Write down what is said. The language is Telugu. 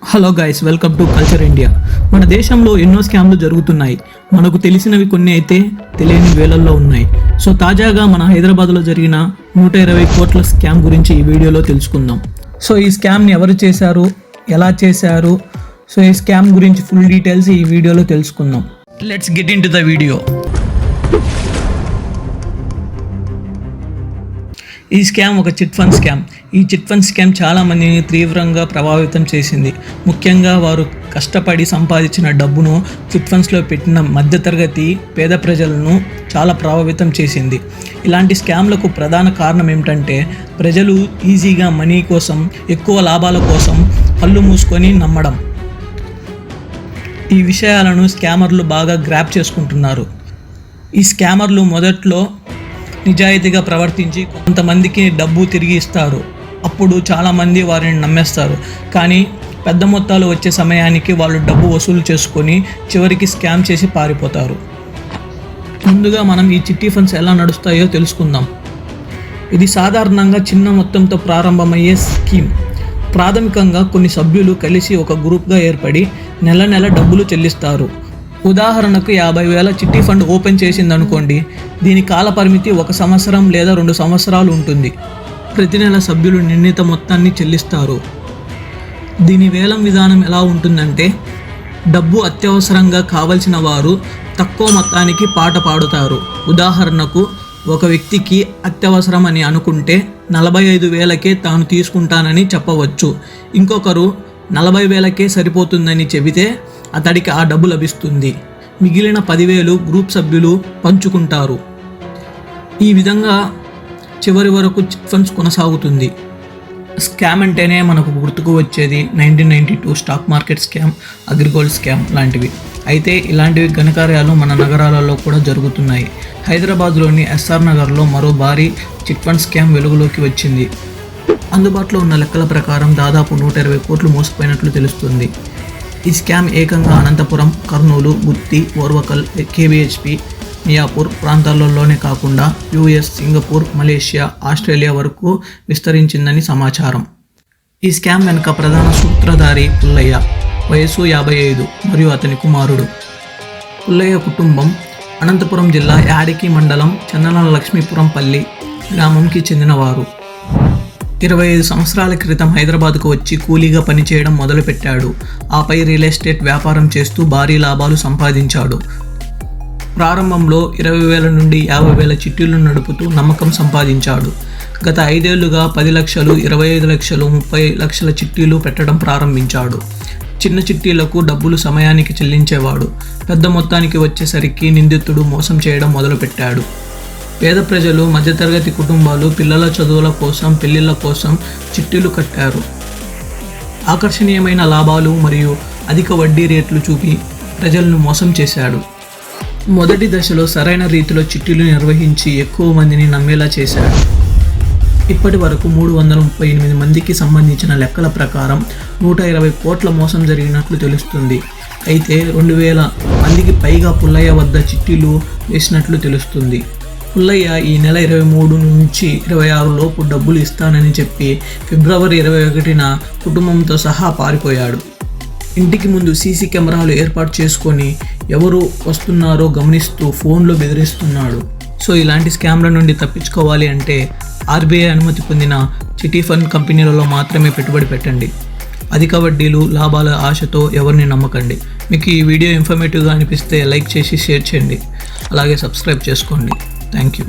Hello guys, welcome to culture India. మన దేశంలో ఎన్నో స్కామ్లు జరుగుతున్నాయి. మనకు తెలిసినవి కొన్ని అయితే తెలియని వేలల్లో ఉన్నాయి. సో తాజాగా మన హైదరాబాద్లో జరిగిన 120 కోట్ల స్కామ్ గురించి ఈ వీడియోలో తెలుసుకుందాం. సో ఈ స్కామ్ని ఎవరు చేశారు, ఎలా చేశారు, సో ఈ స్కామ్ గురించి ఫుల్ డీటెయిల్స్ ఈ వీడియోలో తెలుసుకుందాం. Let's get in to the video. ఈ స్కామ్ ఒక చిట్ ఫండ్ స్కామ్. ఈ చిట్ ఫండ్ స్కామ్ చాలామందిని తీవ్రంగా ప్రభావితం చేసింది. ముఖ్యంగా వారు కష్టపడి సంపాదించిన డబ్బును చిట్ ఫండ్స్లో పెట్టిన మధ్యతరగతి పేద ప్రజలను చాలా ప్రభావితం చేసింది. ఇలాంటి స్కామ్లకు ప్రధాన కారణం ఏమిటంటే ప్రజలు ఈజీగా మనీ కోసం, ఎక్కువ లాభాల కోసం కళ్ళు మూసుకొని నమ్మడం. ఈ విషయాలను స్కామర్లు బాగా గ్రాప్ చేసుకుంటున్నారు. ఈ స్కామర్లు మొదట్లో నిజాయితీగా ప్రవర్తించి కొంతమందికి డబ్బు తిరిగి ఇస్తారు. అప్పుడు చాలామంది వారిని నమ్మేస్తారు. కానీ పెద్ద మొత్తాలు వచ్చే సమయానికి వాళ్ళు డబ్బు వసూలు చేసుకొని చివరికి స్కామ్ చేసి పారిపోతారు. ముందుగా మనం ఈ చిట్టి ఫండ్స్ ఎలా నడుస్తాయో తెలుసుకుందాం. ఇది సాధారణంగా చిన్న మొత్తంతో ప్రారంభమయ్యే స్కీమ్. ప్రాథమికంగా కొన్ని సభ్యులు కలిసి ఒక గ్రూప్గా ఏర్పడి నెల నెల డబ్బులు చెల్లిస్తారు. ఉదాహరణకు 50,000 చిట్టి ఫండ్ ఓపెన్ చేసిందనుకోండి. దీని కాల పరిమితి 1 సంవత్సరం లేదా 2 సంవత్సరాలు ఉంటుంది. ప్రతి నెల సభ్యులు నిర్ణీత మొత్తాన్ని చెల్లిస్తారు. దీని వేలం విధానం ఎలా ఉంటుందంటే, డబ్బు అత్యవసరంగా కావలసిన వారు తక్కువ మొత్తానికి పాట పాడుతారు. ఉదాహరణకు ఒక వ్యక్తికి అత్యవసరం అని అనుకుంటే 45,000కే తాను తీసుకుంటానని చెప్పవచ్చు. ఇంకొకరు 40,000కే సరిపోతుందని చెబితే అతడికి ఆ డబ్బు లభిస్తుంది. మిగిలిన 10,000 గ్రూప్ సభ్యులు పంచుకుంటారు. ఈ విధంగా చివరి వరకు చిట్ ఫండ్స్ కొనసాగుతుంది. స్కామ్ అంటేనే మనకు గుర్తుకు వచ్చేది 1992 stock market scam, AgriGold scam లాంటివి. అయితే ఇలాంటివి ఘనకార్యాలు మన నగరాలలో కూడా జరుగుతున్నాయి. హైదరాబాద్లోని ఎస్ఆర్ నగర్లో మరో భారీ చిట్ ఫండ్ స్కామ్ వెలుగులోకి వచ్చింది. అందుబాటులో ఉన్న లెక్కల ప్రకారం దాదాపు 120 కోట్లు మోసపోయినట్లు తెలుస్తుంది. ఈ స్కామ్ ఏకంగా అనంతపురం, కర్నూలు, గుత్తి, ఓర్వకల్, కేబిహెచ్పి, మియాపూర్ ప్రాంతాలలోనే కాకుండా యుఎస్, సింగపూర్, మలేషియా, ఆస్ట్రేలియా వరకు విస్తరించిందని సమాచారం. ఈ స్కామ్ వెనుక ప్రధాన సూత్రధారి పుల్లయ్య, వయసు 55 మరియు అతని కుమారుడు. పుల్లయ్య కుటుంబం అనంతపురం జిల్లా యాడికి మండలం చందన లక్ష్మీపురంపల్లి గ్రామంకి చెందినవారు. 25 సంవత్సరాల క్రితం హైదరాబాద్కు వచ్చి కూలీగా పనిచేయడం మొదలుపెట్టాడు. ఆపై రియల్ ఎస్టేట్ వ్యాపారం చేస్తూ భారీ లాభాలు సంపాదించాడు. ప్రారంభంలో 20,000 నుండి 50,000 చిట్టీలు నడుపుతూ నమ్మకం సంపాదించాడు. గత 5 ఏళ్లుగా 10 లక్షలు, 25 లక్షలు, 30 లక్షల చిట్టీలు పెట్టడం ప్రారంభించాడు. చిన్న చిట్టీలకు డబ్బులు సమయానికి చెల్లించేవాడు. పెద్ద మొత్తానికి వచ్చేసరికి నిందితుడు మోసం చేయడం మొదలుపెట్టాడు. పేద ప్రజలు, మధ్యతరగతి కుటుంబాలు పిల్లల చదువుల కోసం, పెళ్లిళ్ల కోసం చిట్టీలు కట్టారు. ఆకర్షణీయమైన లాభాలు మరియు అధిక వడ్డీ రేట్లు చూపి ప్రజలను మోసం చేశాడు. మొదటి దశలో సరైన రీతిలో చిట్టీలు నిర్వహించి ఎక్కువ మందిని నమ్మేలా చేశాడు. ఇప్పటి వరకు 338 మందికి సంబంధించిన లెక్కల ప్రకారం 120 కోట్ల మోసం జరిగినట్లు తెలుస్తుంది. అయితే 2,000 మందికి పైగా పుల్లయ్య వద్ద చిట్టీలు వేసినట్లు తెలుస్తుంది. పుల్లయ్య ఈ నెల 23 నుంచి 26 లోపు డబ్బులు ఇస్తానని చెప్పి ఫిబ్రవరి 21న కుటుంబంతో సహా పారిపోయాడు. ఇంటికి ముందు సీసీ కెమెరాలు ఏర్పాటు చేసుకొని ఎవరు వస్తున్నారో గమనిస్తూ ఫోన్లో బెదిరిస్తున్నాడు. సో ఇలాంటి స్కామ్ల నుండి తప్పించుకోవాలి అంటే ఆర్బీఐ అనుమతి పొందిన చిటీ ఫండ్ కంపెనీలలో మాత్రమే పెట్టుబడి పెట్టండి. అధిక వడ్డీలు, లాభాల ఆశతో ఎవరిని నమ్మకండి. మీకు ఈ వీడియో ఇన్ఫర్మేటివ్గా అనిపిస్తే లైక్ చేసి షేర్ చేయండి. అలాగే సబ్స్క్రైబ్ చేసుకోండి. Thank you.